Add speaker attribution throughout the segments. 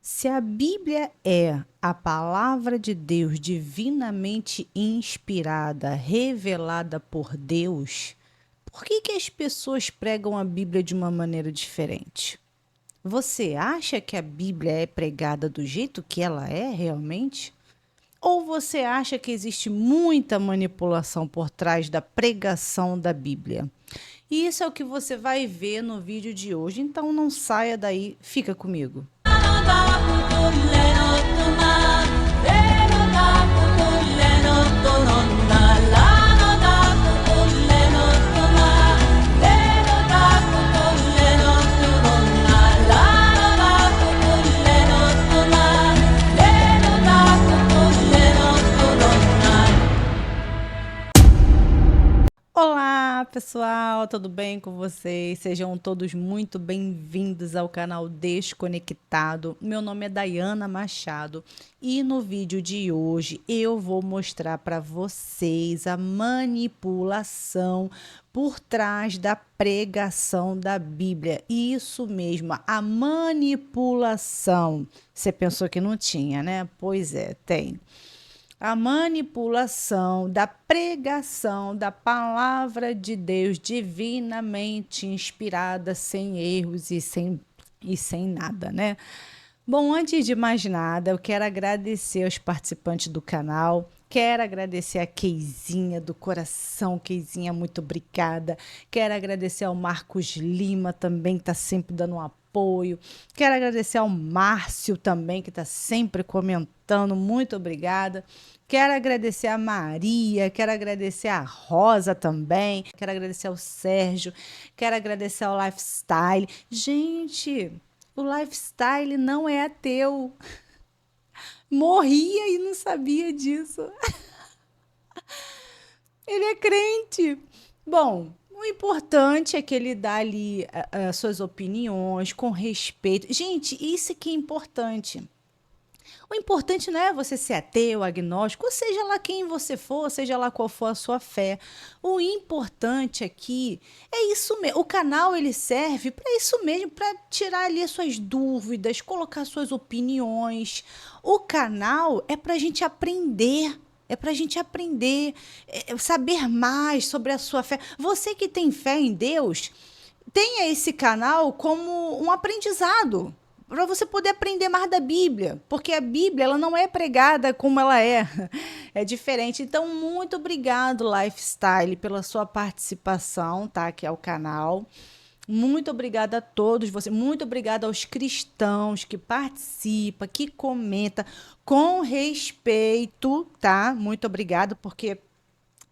Speaker 1: Se a Bíblia é a palavra de Deus divinamente inspirada, revelada por Deus, por que as pessoas pregam a Bíblia de uma maneira diferente? Você acha que a Bíblia é pregada do jeito que ela é realmente? Ou você acha que existe muita manipulação por trás da pregação da Bíblia? E isso é o que você vai ver no vídeo de hoje, então não saia daí, fica comigo. Olá, pessoal, tudo bem com vocês? Sejam todos muito bem-vindos ao canal Desconectado. Meu nome é Dayana Machado e no vídeo de hoje eu vou mostrar para vocês a manipulação por trás da pregação da Bíblia. Isso mesmo, a manipulação. Você pensou que não tinha, né? Pois é, tem. A manipulação da pregação da palavra de Deus divinamente inspirada, sem erros e sem nada, né? Bom, antes de mais nada, eu quero agradecer aos participantes do canal. Quero agradecer a Keizinha do coração. Keizinha, muito obrigada. Quero agradecer ao Marcos Lima também, que está sempre dando um apoio. Quero agradecer ao Márcio também, que está sempre comentando. Muito obrigada. Quero agradecer a Maria, quero agradecer a Rosa também, quero agradecer ao Sérgio, quero agradecer ao Lifestyle. Gente, o Lifestyle não é ateu. Morria e não sabia disso. Ele é crente. Bom, o importante é que ele dá ali as suas opiniões com respeito. Gente, isso que é importante. O importante não é você ser ateu, agnóstico, ou seja lá quem você for, seja lá qual for a sua fé. O importante aqui é isso mesmo. O canal ele serve para isso mesmo, para tirar ali as suas dúvidas, colocar suas opiniões. O canal é para a gente aprender. É para a gente aprender, saber mais sobre a sua fé. Você que tem fé em Deus, tenha esse canal como um aprendizado, para você poder aprender mais da Bíblia, porque a Bíblia ela não é pregada como ela é diferente. Então, muito obrigado, Lifestyle, pela sua participação, tá? Aqui ao canal. Muito obrigada a todos vocês, muito obrigada aos cristãos que participam, que comentam com respeito, tá? Muito obrigada, porque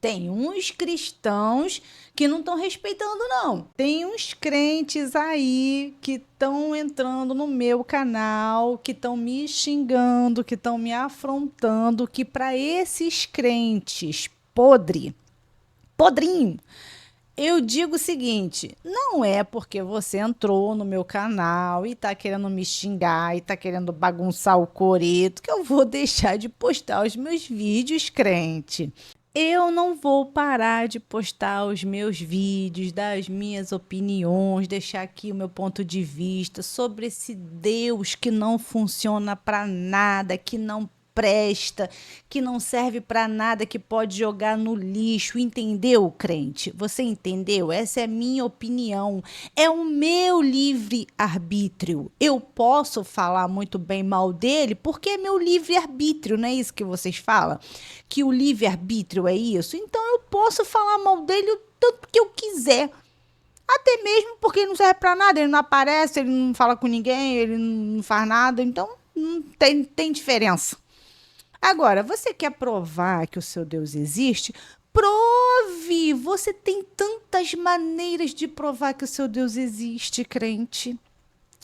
Speaker 1: tem uns cristãos que não estão respeitando, não. Tem uns crentes aí que estão entrando no meu canal, que estão me xingando, que estão me afrontando, que para esses crentes podrinho, eu digo o seguinte, não é porque você entrou no meu canal e tá querendo me xingar e tá querendo bagunçar o coreto que eu vou deixar de postar os meus vídeos, crente. Eu não vou parar de postar os meus vídeos, dar as minhas opiniões, deixar aqui o meu ponto de vista sobre esse Deus que não funciona para nada, que não presta, que não serve para nada, que pode jogar no lixo. Entendeu, crente? Você entendeu? Essa é a minha opinião. É o meu livre-arbítrio. Eu posso falar muito bem mal dele porque é meu livre-arbítrio, não é isso que vocês falam? Que o livre-arbítrio é isso? Então eu posso falar mal dele o tanto que eu quiser. Até mesmo porque ele não serve para nada, ele não aparece, ele não fala com ninguém, ele não faz nada, então não tem diferença. Agora, você quer provar que o seu Deus existe? Prove! Você tem tantas maneiras de provar que o seu Deus existe, crente.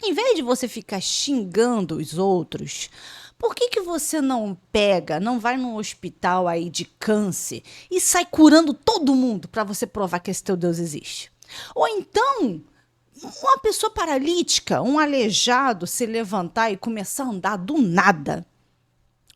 Speaker 1: Em vez de você ficar xingando os outros, por que você não pega, não vai num hospital aí de câncer e sai curando todo mundo para você provar que esse teu Deus existe? Ou então, uma pessoa paralítica, um aleijado, se levantar e começar a andar do nada.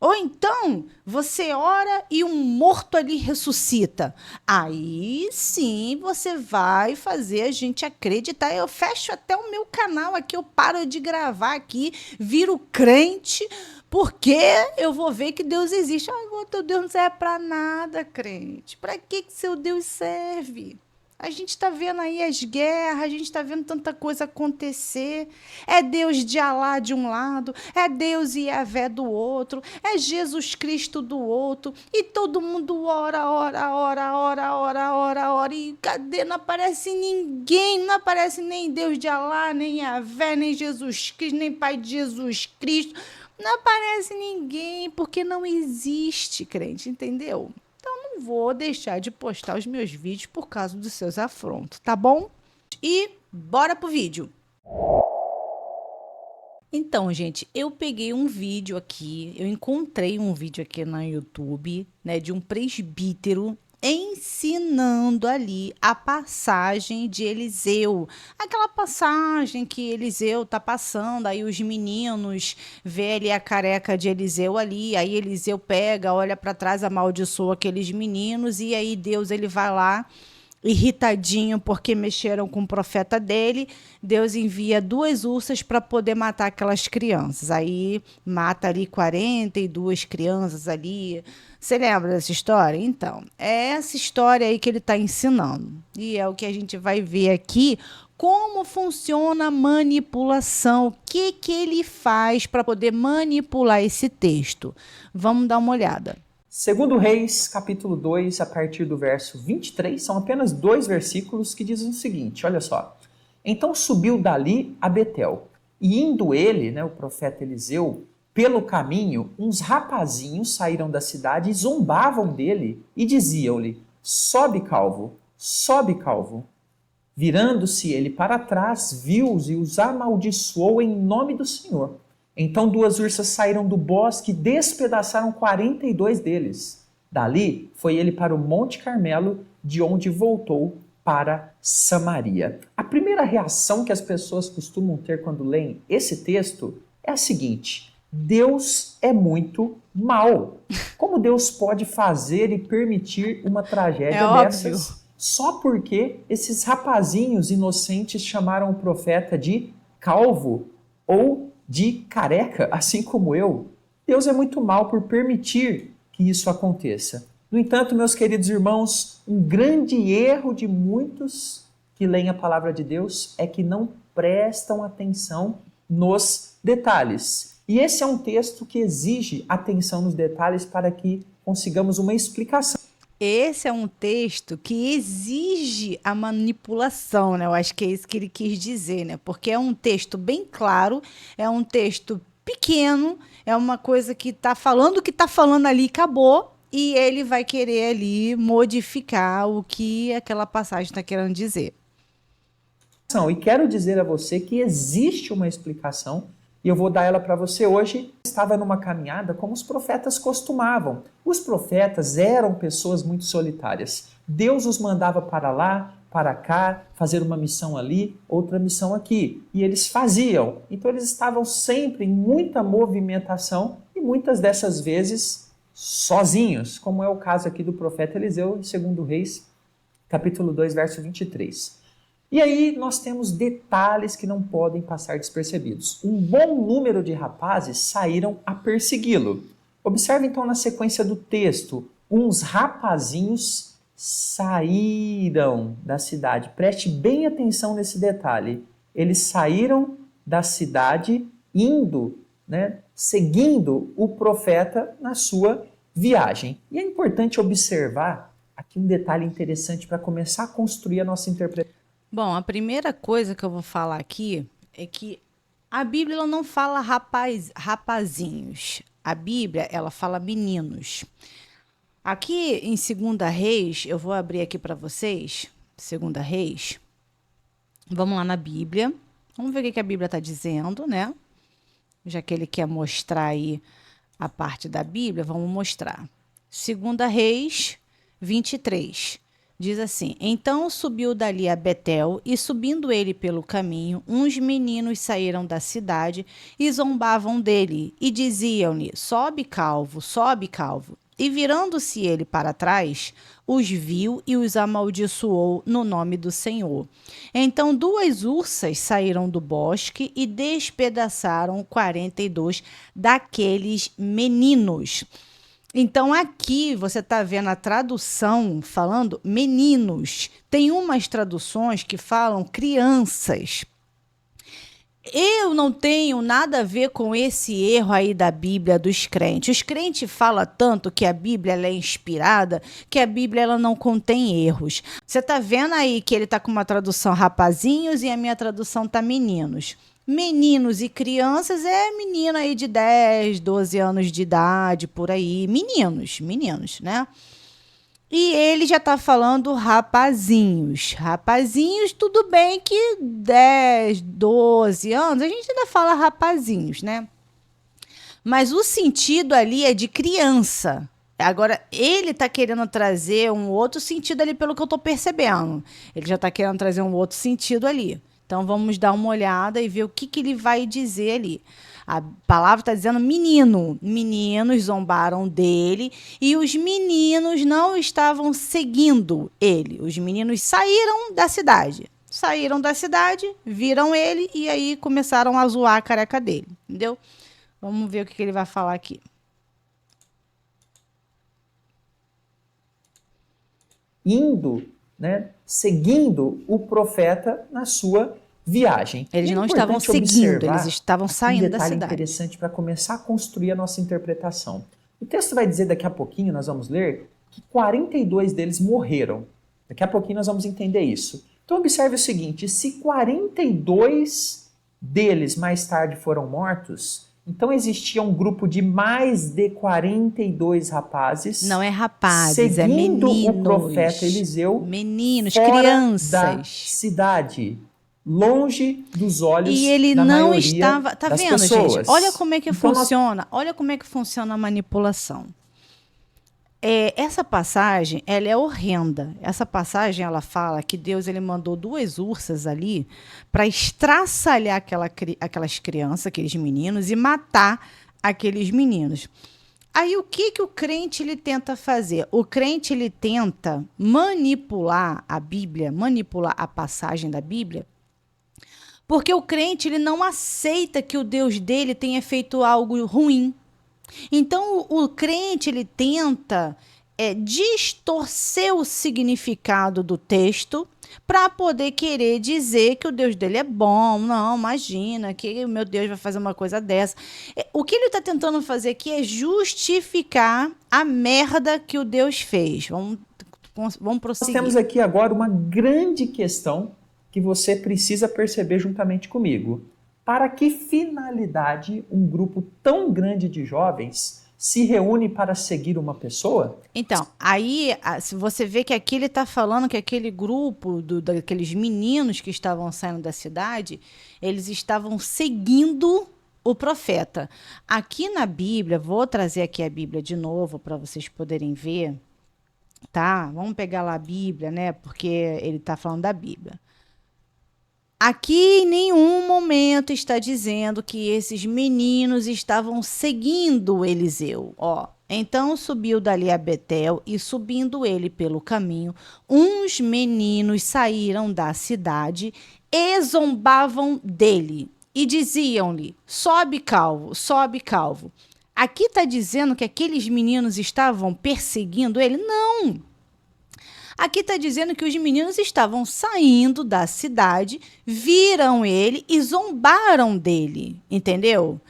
Speaker 1: Ou então, você ora e um morto ali ressuscita. Aí sim você vai fazer a gente acreditar. Eu fecho até o meu canal aqui, eu paro de gravar aqui, viro crente, porque eu vou ver que Deus existe. Ai, teu Deus não serve para nada, crente. Para que seu Deus serve? A gente está vendo aí as guerras, a gente está vendo tanta coisa acontecer. É Deus de Alá de um lado, é Deus e Yahvé do outro, é Jesus Cristo do outro. E todo mundo ora, ora, ora, ora, ora, ora, ora. E cadê? Não aparece ninguém, não aparece nem Deus de Alá, nem Yahvé, nem Jesus Cristo, nem Pai de Jesus Cristo. Não aparece ninguém, porque não existe crente, entendeu? Não vou deixar de postar os meus vídeos por causa dos seus afrontos, tá bom? E bora pro vídeo. Então, gente, eu peguei um vídeo aqui, eu encontrei um vídeo aqui no YouTube, né, de um presbítero ensinando ali a passagem de Eliseu. Aquela passagem que Eliseu tá passando, aí os meninos vê ali a careca de Eliseu ali, aí Eliseu pega, olha para trás, amaldiçoa aqueles meninos e aí Deus ele vai lá irritadinho porque mexeram com o profeta dele, Deus envia 2 ursas para poder matar aquelas crianças. Aí mata ali 42 crianças ali. Você lembra dessa história? Então, é essa história aí que ele está ensinando. E é o que a gente vai ver aqui, como funciona a manipulação, o que ele faz para poder manipular esse texto. Vamos dar uma olhada.
Speaker 2: Segundo Reis, capítulo 2, a partir do verso 23, são apenas 2 versículos que dizem o seguinte, olha só. Então subiu dali a Betel, e indo ele, o profeta Eliseu, pelo caminho, uns rapazinhos saíram da cidade e zombavam dele, e diziam-lhe, sobe calvo, sobe calvo. Virando-se ele para trás, viu-os e os amaldiçoou em nome do Senhor. Então 2 ursas saíram do bosque e despedaçaram 42 deles. Dali foi ele para o Monte Carmelo, de onde voltou para Samaria. A primeira reação que as pessoas costumam ter quando leem esse texto é a seguinte: Deus é muito mau. Como Deus pode fazer e permitir uma tragédia dessas?
Speaker 1: Óbvio.
Speaker 2: Só porque esses rapazinhos inocentes chamaram o profeta de calvo ou de careca, assim como eu. Deus é muito mal por permitir que isso aconteça. No entanto, meus queridos irmãos, um grande erro de muitos que leem a palavra de Deus é que não prestam atenção nos detalhes. E esse é um texto que exige atenção nos detalhes para que consigamos uma explicação.
Speaker 1: Esse é um texto que exige a manipulação, né? Eu acho que é isso que ele quis dizer, né? Porque é um texto bem claro, é um texto pequeno, é uma coisa que está falando o que está falando ali, acabou, e ele vai querer ali modificar o que aquela passagem está querendo dizer.
Speaker 2: E quero dizer a você que existe uma explicação e eu vou dar ela para você hoje. Estava numa caminhada como os profetas costumavam. Os profetas eram pessoas muito solitárias. Deus os mandava para lá, para cá, fazer uma missão ali, outra missão aqui. E eles faziam. Então eles estavam sempre em muita movimentação e muitas dessas vezes sozinhos, como é o caso aqui do profeta Eliseu, em 2 Reis, capítulo 2, verso 23. E aí nós temos detalhes que não podem passar despercebidos. Um bom número de rapazes saíram a persegui-lo. Observe então na sequência do texto, uns rapazinhos saíram da cidade. Preste bem atenção nesse detalhe. Eles saíram da cidade indo, seguindo o profeta na sua viagem. E é importante observar aqui um detalhe interessante para começar a construir a nossa interpretação.
Speaker 1: Bom, a primeira coisa que eu vou falar aqui é que a Bíblia ela não fala rapazinhos. A Bíblia, ela fala meninos. Aqui em 2 Reis, eu vou abrir aqui para vocês, 2 Reis. Vamos lá na Bíblia. Vamos ver o que a Bíblia está dizendo, né? Já que ele quer mostrar aí a parte da Bíblia, vamos mostrar. 2 Reis 23. Diz assim: então subiu dali a Betel, e subindo ele pelo caminho, uns meninos saíram da cidade e zombavam dele, e diziam-lhe: sobe, calvo, sobe, calvo. E virando-se ele para trás, os viu e os amaldiçoou no nome do Senhor. Então duas ursas saíram do bosque e despedaçaram 42 daqueles meninos. Então, aqui você está vendo a tradução falando meninos. Tem umas traduções que falam crianças. Eu não tenho nada a ver com esse erro aí da Bíblia dos crentes. Os crentes falam tanto que a Bíblia ela é inspirada, que a Bíblia ela não contém erros. Você está vendo aí que ele está com uma tradução rapazinhos e a minha tradução está meninos. Meninos e crianças é menino aí de 10, 12 anos de idade, por aí. Meninos, né? E ele já tá falando rapazinhos. Rapazinhos, tudo bem que 10, 12 anos, a gente ainda fala rapazinhos, né? Mas o sentido ali é de criança. Agora, ele tá querendo trazer um outro sentido ali, pelo que eu tô percebendo. Ele já tá querendo trazer um outro sentido ali. Então, vamos dar uma olhada e ver o que ele vai dizer ali. A palavra está dizendo menino. Meninos zombaram dele e os meninos não estavam seguindo ele. Os meninos saíram da cidade. Saíram da cidade, viram ele e aí começaram a zoar a careca dele. Entendeu? Vamos ver o que ele vai falar aqui.
Speaker 2: Indo, né, seguindo o profeta na sua viagem.
Speaker 1: Eles não estavam seguindo, eles estavam saindo da cidade.
Speaker 2: Um detalhe interessante para começar a construir a nossa interpretação. O texto vai dizer daqui a pouquinho, nós vamos ler, que 42 deles morreram. Daqui a pouquinho nós vamos entender isso. Então observe o seguinte, se 42 deles mais tarde foram mortos, então existia um grupo de mais de 42 rapazes.
Speaker 1: Não é rapazes, é meninos.
Speaker 2: Seguindo o profeta Eliseu.
Speaker 1: Meninos,
Speaker 2: fora
Speaker 1: crianças.
Speaker 2: Da cidade, longe dos olhos
Speaker 1: e ele
Speaker 2: da
Speaker 1: não
Speaker 2: maioria
Speaker 1: estava, tá
Speaker 2: das
Speaker 1: vendo,
Speaker 2: pessoas.
Speaker 1: gente? Olha como é que
Speaker 2: Então,
Speaker 1: funciona. Olha como é que funciona a manipulação. Essa passagem, ela é horrenda. Essa passagem, ela fala que Deus ele mandou duas ursas ali para estraçalhar aquelas crianças, aqueles meninos, e matar aqueles meninos. Aí o que o crente ele tenta fazer? O crente ele tenta manipular a Bíblia, manipular a passagem da Bíblia, porque o crente ele não aceita que o Deus dele tenha feito algo ruim. Então, o crente ele tenta distorcer o significado do texto para poder querer dizer que o Deus dele é bom. Não, imagina que o meu Deus vai fazer uma coisa dessa. O que ele está tentando fazer aqui é justificar a merda que o Deus fez. Vamos prosseguir.
Speaker 2: Nós temos aqui agora uma grande questão que você precisa perceber juntamente comigo. Para que finalidade um grupo tão grande de jovens se reúne para seguir uma pessoa?
Speaker 1: Então, aí se você vê que aqui ele está falando que aquele grupo daqueles meninos que estavam saindo da cidade, eles estavam seguindo o profeta. Aqui na Bíblia, vou trazer aqui a Bíblia de novo para vocês poderem ver, tá? Vamos pegar lá a Bíblia, né? Porque ele está falando da Bíblia. Aqui em nenhum momento está dizendo que esses meninos estavam seguindo Eliseu. Então subiu dali a Betel e subindo ele pelo caminho, uns meninos saíram da cidade e zombavam dele e diziam-lhe: sobe calvo, sobe calvo. Aqui está dizendo que aqueles meninos estavam perseguindo ele? Não. Aqui está dizendo que os meninos estavam saindo da cidade, viram ele e zombaram dele, entendeu?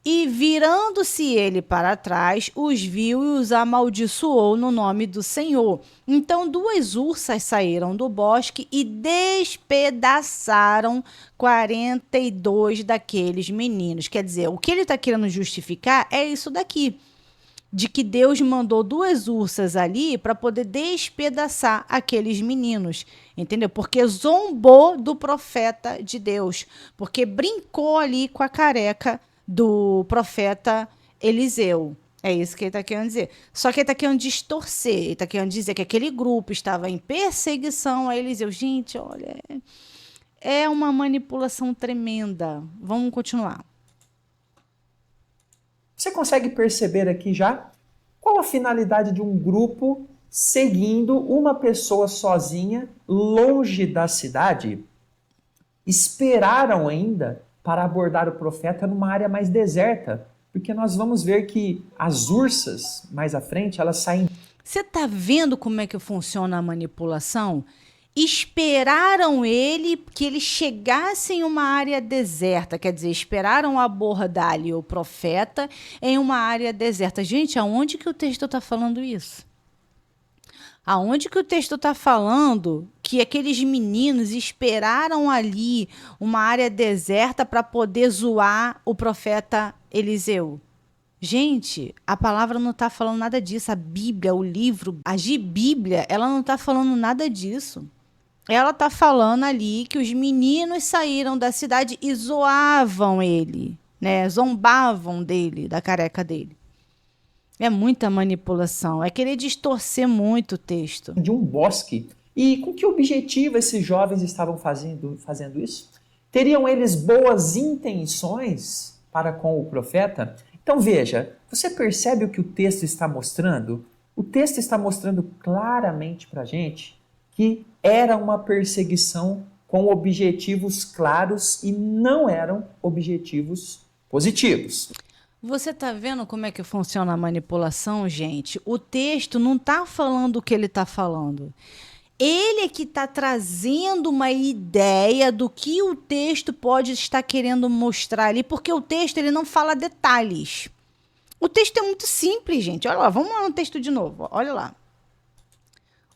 Speaker 1: E virando-se ele para trás, os viu e os amaldiçoou no nome do Senhor. Então duas ursas saíram do bosque e despedaçaram 42 daqueles meninos. Quer dizer, o que ele está querendo justificar é isso daqui. De que Deus mandou duas ursas ali para poder despedaçar aqueles meninos, entendeu? Porque zombou do profeta de Deus, porque brincou ali com a careca do profeta Eliseu. É isso que ele está querendo dizer. Só que ele está querendo distorcer. Ele está querendo dizer que aquele grupo estava em perseguição a Eliseu. Gente, olha, é uma manipulação tremenda. Vamos continuar.
Speaker 2: Você consegue perceber aqui já qual a finalidade de um grupo seguindo uma pessoa sozinha, longe da cidade? Esperaram ainda para abordar o profeta numa área mais deserta, porque nós vamos ver que as ursas, mais à frente, elas saem.
Speaker 1: Você está vendo como é que funciona a manipulação? Esperaram que ele chegasse em uma área deserta, quer dizer, esperaram abordar ali o profeta em uma área deserta. Gente, aonde que o texto está falando isso? Aonde que o texto está falando que aqueles meninos esperaram ali uma área deserta para poder zoar o profeta Eliseu? Gente, a palavra não está falando nada disso. A Bíblia, o livro, a Bíblia, ela não está falando nada disso. Ela está falando ali que os meninos saíram da cidade e zoavam ele, né? Zombavam dele, da careca dele. É muita manipulação, é querer distorcer muito o texto.
Speaker 2: De um bosque. E com que objetivo esses jovens estavam fazendo isso? Teriam eles boas intenções para com o profeta? Então veja, você percebe o que o texto está mostrando? O texto está mostrando claramente para a gente que era uma perseguição com objetivos claros e não eram objetivos positivos.
Speaker 1: Você está vendo como é que funciona a manipulação, gente? O texto não está falando o que ele está falando. Ele é que está trazendo uma ideia do que o texto pode estar querendo mostrar ali, porque o texto ele não fala detalhes. O texto é muito simples, gente. Olha lá, vamos lá no texto de novo. Olha lá.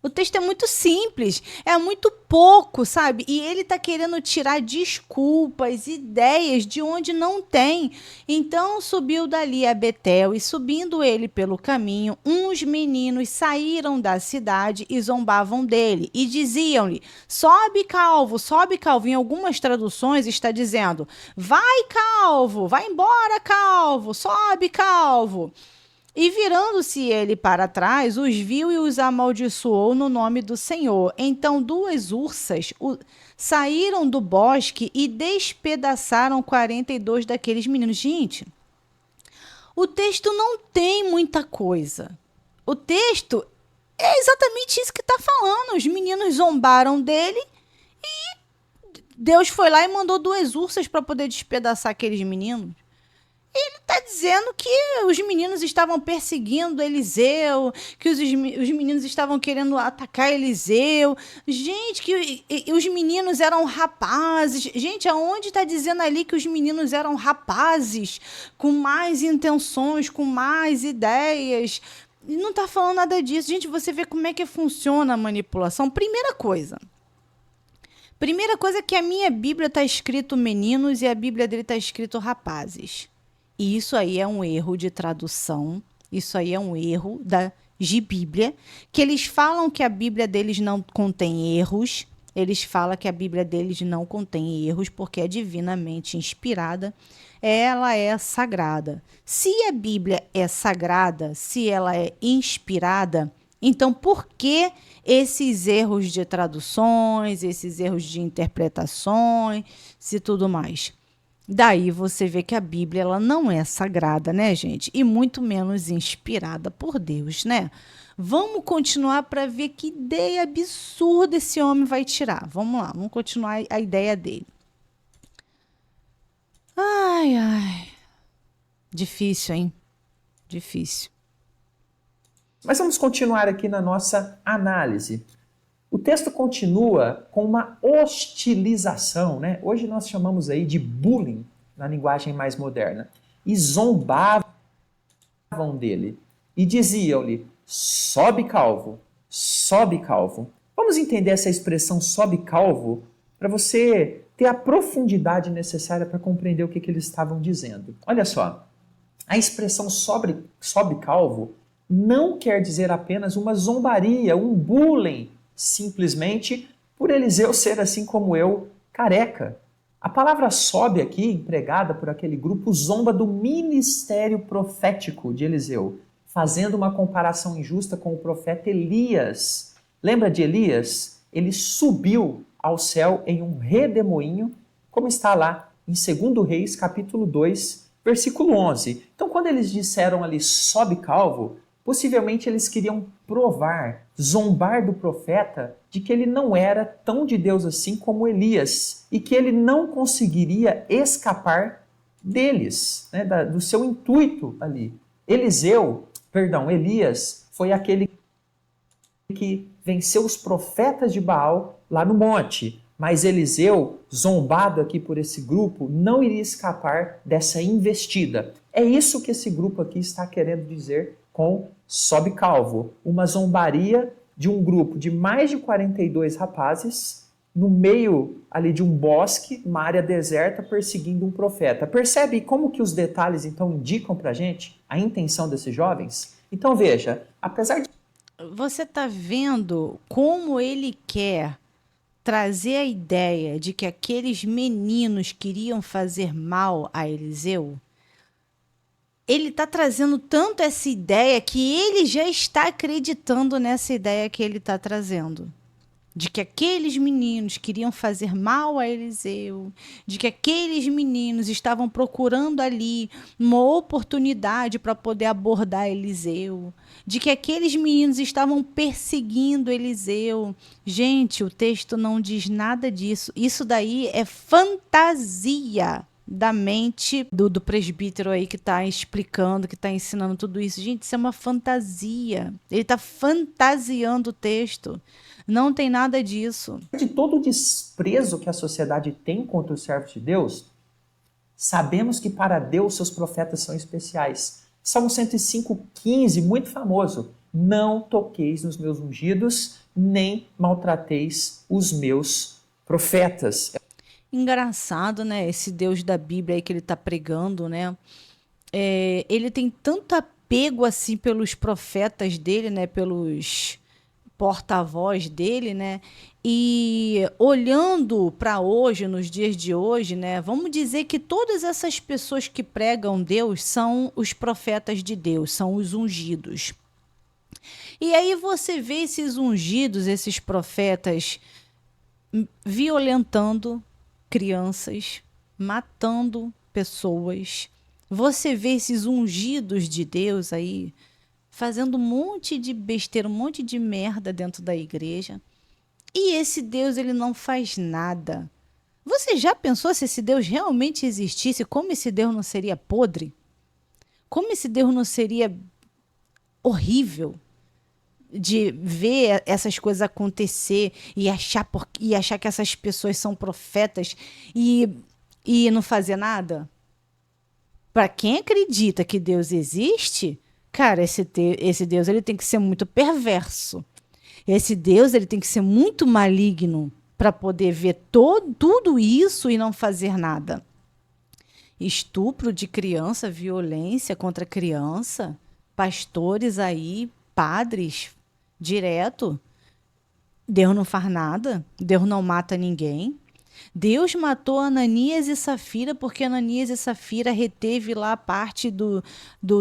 Speaker 1: O texto é muito simples, é muito pouco, sabe? E ele está querendo tirar desculpas, ideias de onde não tem. Então subiu dali a Betel e subindo ele pelo caminho, uns meninos saíram da cidade e zombavam dele. E diziam-lhe, sobe calvo, sobe calvo. Em algumas traduções está dizendo, vai calvo, vai embora calvo, sobe calvo. E virando-se ele para trás, os viu e os amaldiçoou no nome do Senhor. Então 2 ursas saíram do bosque e despedaçaram 42 daqueles meninos. Gente, o texto não tem muita coisa. O texto é exatamente isso que está falando. Os meninos zombaram dele e Deus foi lá e mandou 2 ursas para poder despedaçar aqueles meninos. Ele está dizendo que os meninos estavam perseguindo Eliseu, que os meninos estavam querendo atacar Eliseu. Gente, que os meninos eram rapazes. Gente, aonde está dizendo ali que os meninos eram rapazes, com mais intenções, com mais ideias? Não está falando nada disso. Gente, você vê como é que funciona a manipulação. Primeira coisa é que a minha Bíblia está escrito meninos e a Bíblia dele está escrito rapazes. E isso aí é um erro de tradução, isso aí é um erro de Bíblia, que eles falam que a Bíblia deles não contém erros, eles falam que a Bíblia deles não contém erros porque é divinamente inspirada, ela é sagrada. Se a Bíblia é sagrada, se ela é inspirada, então por que esses erros de traduções, esses erros de interpretações e tudo mais? Daí você vê que a Bíblia ela não é sagrada, né, gente? E muito menos inspirada por Deus, né? Vamos continuar para ver que ideia absurda esse homem vai tirar. Vamos lá, vamos continuar a ideia dele. Ai, ai. Difícil, hein? Difícil.
Speaker 2: Mas vamos continuar aqui na nossa análise. O texto continua com uma hostilização, né? Hoje nós chamamos aí de bullying, na linguagem mais moderna. E zombavam dele. E diziam-lhe, sobe calvo, sobe calvo. Vamos entender essa expressão sobe calvo para você ter a profundidade necessária para compreender o que eles estavam dizendo. Olha só, a expressão sobe calvo não quer dizer apenas uma zombaria, um bullying, simplesmente por Eliseu ser assim como eu, careca. A palavra sobe aqui, empregada por aquele grupo, zomba do ministério profético de Eliseu, fazendo uma comparação injusta com o profeta Elias. Lembra de Elias? Ele subiu ao céu em um redemoinho, como está lá em 2 Reis, capítulo 2, versículo 11. Então, quando eles disseram ali, sobe calvo, possivelmente eles queriam provar, zombar do profeta, de que ele não era tão de Deus assim como Elias e que ele não conseguiria escapar deles, né, do seu intuito ali. Elias foi aquele que venceu os profetas de Baal lá no monte, mas Eliseu, zombado aqui por esse grupo, não iria escapar dessa investida. É isso que esse grupo aqui está querendo dizer com sobe calvo, uma zombaria de um grupo de mais de 42 rapazes no meio ali de um bosque, uma área deserta, perseguindo um profeta. Percebe como que os detalhes então indicam para a gente a intenção desses jovens? Então veja, apesar de...
Speaker 1: Você está vendo como ele quer trazer a ideia de que aqueles meninos queriam fazer mal a Eliseu? Ele está trazendo tanto essa ideia que ele já está acreditando nessa ideia que ele está trazendo. De que aqueles meninos queriam fazer mal a Eliseu, de que aqueles meninos estavam procurando ali uma oportunidade para poder abordar Eliseu, de que aqueles meninos estavam perseguindo Eliseu. Gente, o texto não diz nada disso. Isso daí é fantasia da mente do presbítero aí que está explicando, que está ensinando tudo isso. Gente, isso é uma fantasia. Ele está fantasiando o texto. Não tem nada disso.
Speaker 2: De todo o desprezo que a sociedade tem contra os servos de Deus, sabemos que para Deus seus profetas são especiais. Salmo 105:15, muito famoso. Não toqueis nos meus ungidos, nem maltrateis os meus profetas.
Speaker 1: Engraçado, né? Esse Deus da Bíblia aí que ele está pregando, né? Ele tem tanto apego assim pelos profetas dele, né? Pelos porta-voz dele, né? E olhando para hoje, nos dias de hoje, né? Vamos dizer que todas essas pessoas que pregam Deus são os profetas de Deus, são os ungidos. E aí você vê esses ungidos, esses profetas violentando crianças, matando pessoas. Você vê esses ungidos de Deus aí fazendo um monte de besteira, um monte de merda dentro da igreja. E esse Deus, ele não faz nada. Você já pensou se esse Deus realmente existisse, como esse Deus não seria podre? Como esse Deus não seria horrível de ver essas coisas acontecer e achar que essas pessoas são profetas e não fazer nada? Para quem acredita que Deus existe, cara, esse Deus ele tem que ser muito perverso. Esse Deus ele tem que ser muito maligno para poder ver tudo isso e não fazer nada. Estupro de criança, violência contra criança, pastores aí, padres, direto. Deus não faz nada, Deus não mata ninguém. Deus matou Ananias e Safira porque Ananias e Safira reteve lá parte do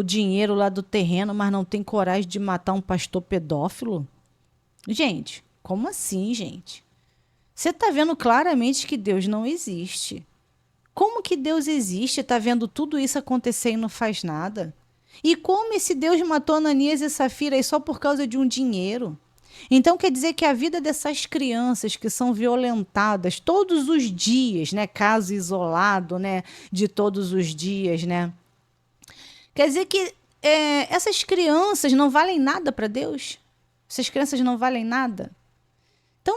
Speaker 1: dinheiro lá do terreno, mas não tem coragem de matar um pastor pedófilo? Gente, como assim, gente? Você está vendo claramente que Deus não existe. Como que Deus existe, está vendo tudo isso acontecer e não faz nada? E como esse Deus matou Ananias e Safira aí só por causa de um dinheiro? Então quer dizer que a vida dessas crianças que são violentadas todos os dias, né, caso isolado, né, de todos os dias, né? Quer dizer que essas crianças não valem nada para Deus? Essas crianças não valem nada? Então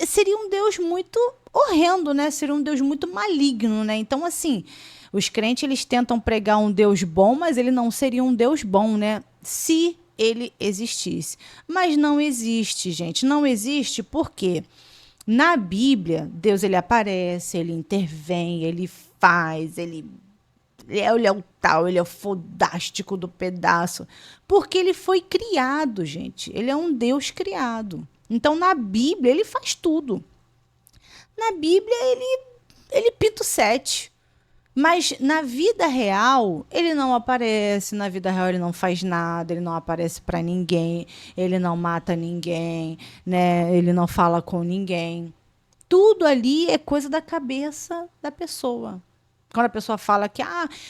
Speaker 1: seria um Deus muito horrendo, né? Seria um Deus muito maligno, né? Então assim, os crentes eles tentam pregar um Deus bom, mas ele não seria um Deus bom, né? Se ele existisse. Mas não existe, gente. Não existe porque na Bíblia, Deus ele aparece, ele intervém, ele faz, ele é o tal, ele é o fodástico do pedaço. Porque ele foi criado, gente. Ele é um Deus criado. Então, na Bíblia, ele faz tudo. Na Bíblia, ele ele pita o 7. Mas na vida real, ele não aparece, na vida real ele não faz nada, ele não aparece para ninguém, ele não mata ninguém, né? Ele não fala com ninguém. Tudo ali é coisa da cabeça da pessoa. Quando a pessoa fala que,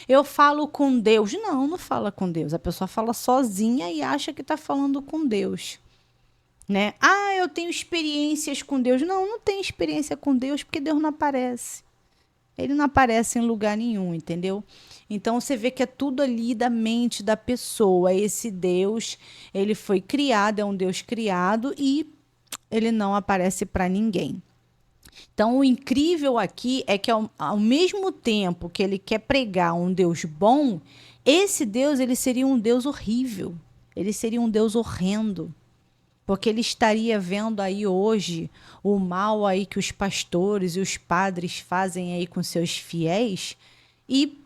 Speaker 1: eu falo com Deus. Não, não fala com Deus. A pessoa fala sozinha e acha que está falando com Deus. Né? Eu tenho experiências com Deus. Não, não tem experiência com Deus porque Deus não aparece. Ele não aparece em lugar nenhum, entendeu? Então você vê que é tudo ali da mente da pessoa. Esse Deus, ele foi criado, é um Deus criado e ele não aparece para ninguém. Então o incrível aqui é que ao mesmo tempo que ele quer pregar um Deus bom, esse Deus ele seria um Deus horrível. Ele seria um Deus horrendo. Porque ele estaria vendo aí hoje o mal aí que os pastores e os padres fazem aí com seus fiéis e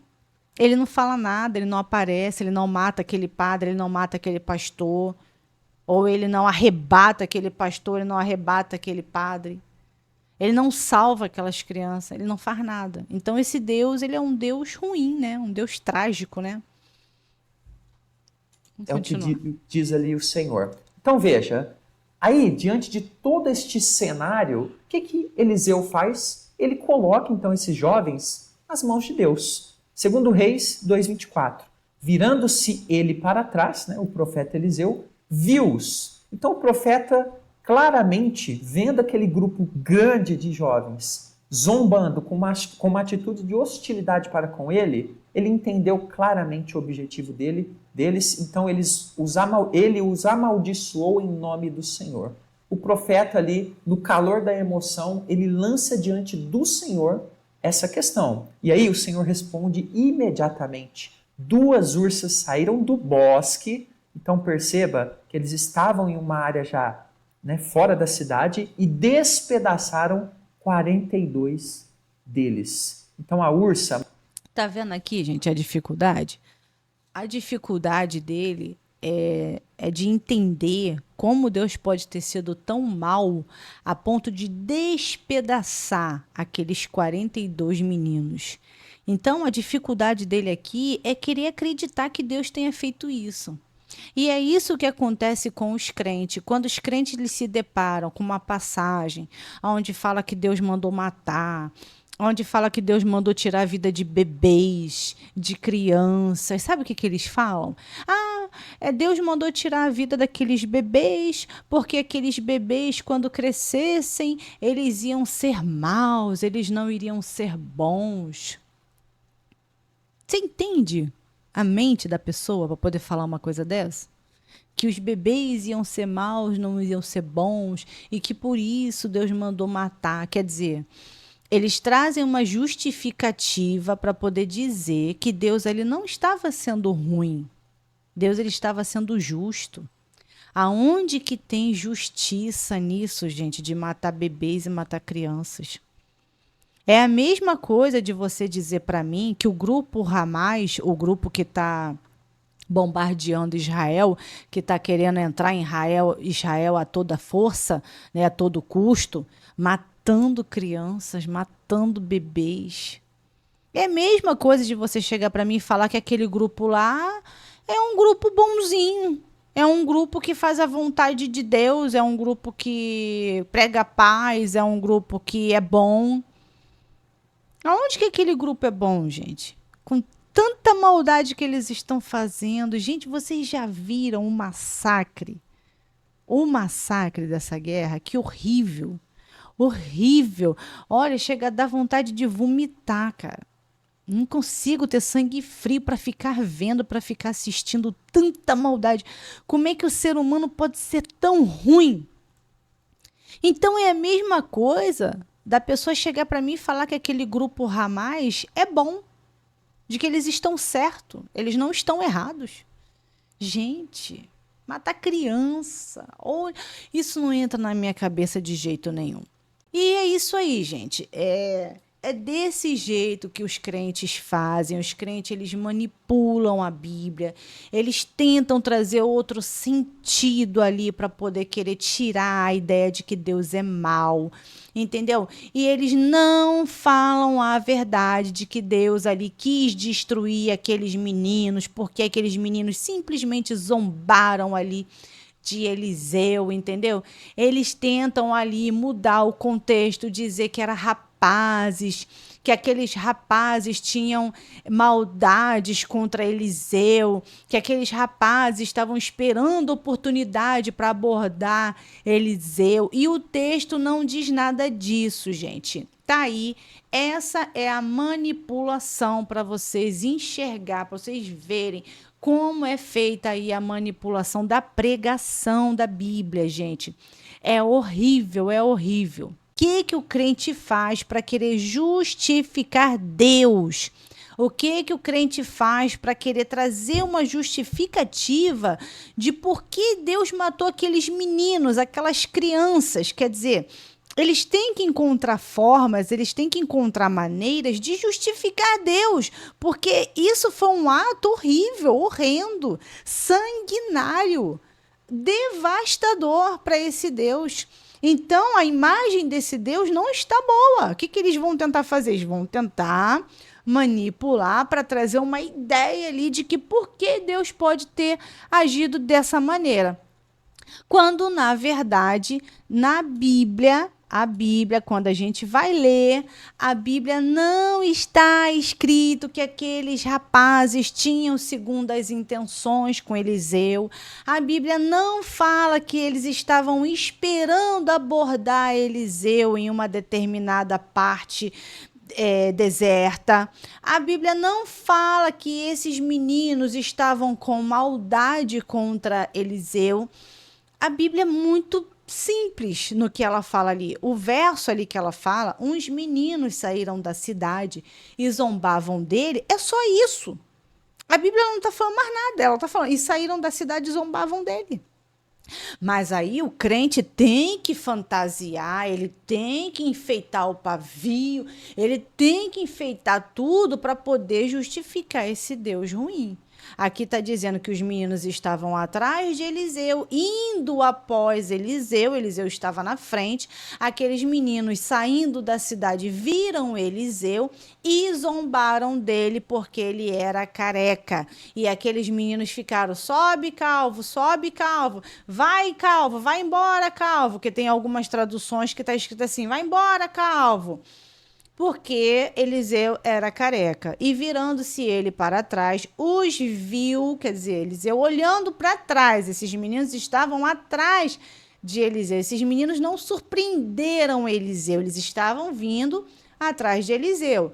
Speaker 1: ele não fala nada, ele não aparece, ele não mata aquele padre, ele não mata aquele pastor, ou ele não arrebata aquele pastor, ele não arrebata aquele padre. Ele não salva aquelas crianças, ele não faz nada. Então esse Deus, ele é um Deus ruim, né? Um Deus trágico, né?
Speaker 2: É o que diz ali o Senhor. Então veja, aí diante de todo este cenário, o que Eliseu faz? Ele coloca então esses jovens nas mãos de Deus. Segundo Reis 2:24, virando-se ele para trás, né, o profeta Eliseu, viu-os. Então o profeta claramente, vendo aquele grupo grande de jovens, zombando com uma atitude de hostilidade para com ele entendeu claramente o objetivo deles, então ele os amaldiçoou em nome do Senhor. O profeta ali, no calor da emoção, ele lança diante do Senhor essa questão. E aí o Senhor responde imediatamente. 2 ursas saíram do bosque, então perceba que eles estavam em uma área já, né, fora da cidade e despedaçaram 42 deles. Então a ursa...
Speaker 1: Tá vendo aqui, gente, a dificuldade? A dificuldade dele é de entender como Deus pode ter sido tão mal a ponto de despedaçar aqueles 42 meninos. Então, a dificuldade dele aqui é querer acreditar que Deus tenha feito isso. E é isso que acontece com os crentes. Quando os crentes eles se deparam com uma passagem onde fala que Deus mandou matar, onde fala que Deus mandou tirar a vida de bebês, de crianças. Sabe o que eles falam? Deus mandou tirar a vida daqueles bebês, porque aqueles bebês, quando crescessem, eles iam ser maus, eles não iriam ser bons. Você entende a mente da pessoa para poder falar uma coisa dessa? Que os bebês iam ser maus, não iam ser bons, e que por isso Deus mandou matar. Quer dizer... Eles trazem uma justificativa para poder dizer que Deus ele não estava sendo ruim. Deus ele estava sendo justo. Aonde que tem justiça nisso, gente, de matar bebês e matar crianças? É a mesma coisa de você dizer para mim que o grupo Hamas, o grupo que está bombardeando Israel, que está querendo entrar em Israel a toda força, né, a todo custo, matando crianças, matando bebês. É a mesma coisa de você chegar para mim e falar que aquele grupo lá é um grupo bonzinho, é um grupo que faz a vontade de Deus, é um grupo que prega paz, é um grupo que é bom. Aonde que aquele grupo é bom, gente? Com tanta maldade que eles estão fazendo. Gente, vocês já viram o massacre? O massacre dessa guerra? Que horrível. Horrível. Olha, chega a dar vontade de vomitar, cara. Não consigo ter sangue frio para ficar vendo, para ficar assistindo tanta maldade. Como é que o ser humano pode ser tão ruim? Então é a mesma coisa da pessoa chegar para mim e falar que aquele grupo Hamas é bom, de que eles estão certos, eles não estão errados. Gente, matar criança, isso não entra na minha cabeça de jeito nenhum. E é isso aí, gente. É desse jeito que os crentes fazem. Os crentes, eles manipulam a Bíblia. Eles tentam trazer outro sentido ali para poder querer tirar a ideia de que Deus é mau, entendeu? E eles não falam a verdade de que Deus ali quis destruir aqueles meninos, porque aqueles meninos simplesmente zombaram ali de Eliseu, entendeu? Eles tentam ali mudar o contexto, dizer que era rapazes, que aqueles rapazes tinham maldades contra Eliseu, que aqueles rapazes estavam esperando oportunidade para abordar Eliseu. E o texto não diz nada disso, gente. Tá aí, essa é a manipulação para vocês enxergar, para vocês verem como é feita aí a manipulação da pregação da Bíblia, gente. É horrível, é horrível. O que o crente faz para querer justificar Deus? O que o crente faz para querer trazer uma justificativa de por que Deus matou aqueles meninos, aquelas crianças? Quer dizer, eles têm que encontrar formas, eles têm que encontrar maneiras de justificar Deus, porque isso foi um ato horrível, horrendo, sanguinário, devastador para esse Deus. Então, a imagem desse Deus não está boa. O que eles vão tentar fazer? Eles vão tentar manipular para trazer uma ideia ali de que por que Deus pode ter agido dessa maneira. Quando, na verdade, na Bíblia, quando a gente vai ler, a Bíblia não está escrito que aqueles rapazes tinham segundas intenções com Eliseu. A Bíblia não fala que eles estavam esperando abordar Eliseu em uma determinada parte deserta. A Bíblia não fala que esses meninos estavam com maldade contra Eliseu. A Bíblia é muito simples no que ela fala ali. O verso ali que ela fala, uns meninos saíram da cidade e zombavam dele, é só isso. A Bíblia não está falando mais nada, ela está falando, e saíram da cidade e zombavam dele. Mas aí o crente tem que fantasiar, ele tem que enfeitar o pavio, ele tem que enfeitar tudo para poder justificar esse Deus ruim. Aqui está dizendo que os meninos estavam atrás de Eliseu, indo após Eliseu. Eliseu estava na frente. Aqueles meninos saindo da cidade viram Eliseu e zombaram dele porque ele era careca. E aqueles meninos ficaram: sobe, calvo, vai embora, calvo. Que tem algumas traduções que está escrito assim: vai embora, calvo. Porque Eliseu era careca. E virando-se ele para trás, os viu, quer dizer, Eliseu olhando para trás. Esses meninos estavam atrás de Eliseu. Esses meninos não surpreenderam Eliseu, eles estavam vindo atrás de Eliseu.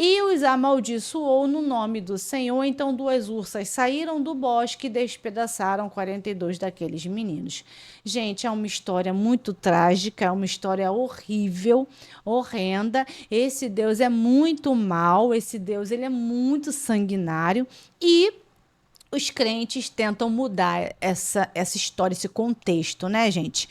Speaker 1: E os amaldiçoou no nome do Senhor. Então 2 ursas saíram do bosque e despedaçaram 42 daqueles meninos. Gente, é uma história muito trágica, é uma história horrível, horrenda. Esse Deus é muito mau, esse Deus ele é muito sanguinário e os crentes tentam mudar essa história, esse contexto, né, gente?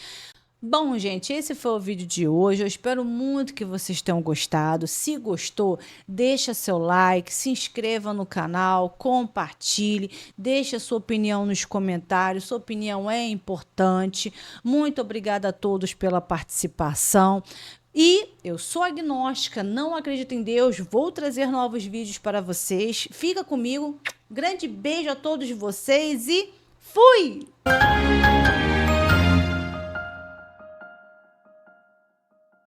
Speaker 1: Bom, gente, esse foi o vídeo de hoje. Eu espero muito que vocês tenham gostado. Se gostou, deixa seu like, se inscreva no canal, compartilhe, deixe a sua opinião nos comentários. Sua opinião é importante. Muito obrigada a todos pela participação. E eu sou agnóstica, não acredito em Deus. Vou trazer novos vídeos para vocês. Fica comigo. Grande beijo a todos vocês e fui!